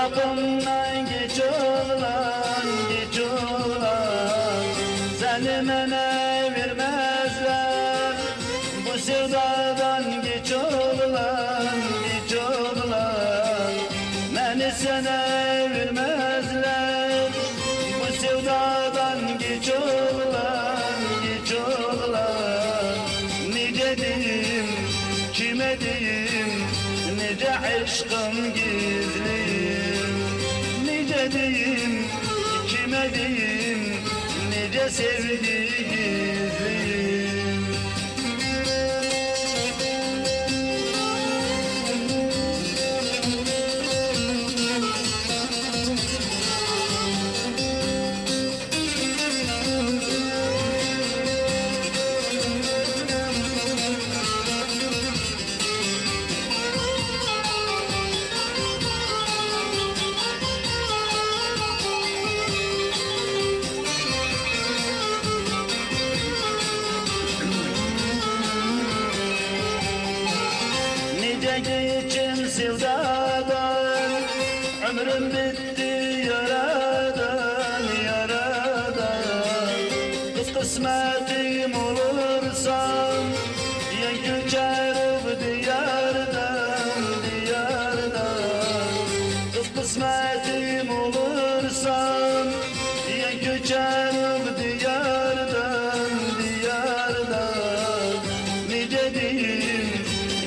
kapımdan geç oğlan, geç oğlan. Seni mene vermezler. Bu sevdadan geç oğlan, geç oğlan. Beni sana vermezler. Bu sevdadan geç oğlan, geç oğlan. Nice diyeyim, kime diyeyim, nice aşkım gizliyim. Nice diyeyim, kime diyeyim, nice sevgi gizliyim. Nice geçim sevdadan, ömrüm bitti yaradan, yaradan. Kız kısmetim olursam, ya göçerim diyardan, diyardan. Kız kısmetim olursam, ya göçerim diyardan, diyardan. Nice diyeyim,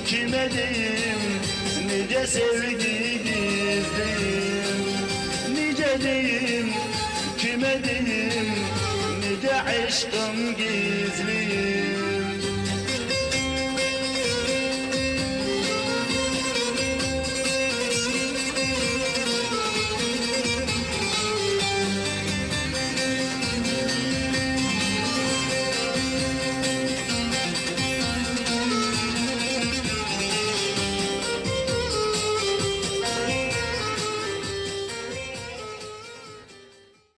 kime diyeyim, nice sevgi gizliyim. Nice diyeyim, kime diyeyim, nice aşkım gizli.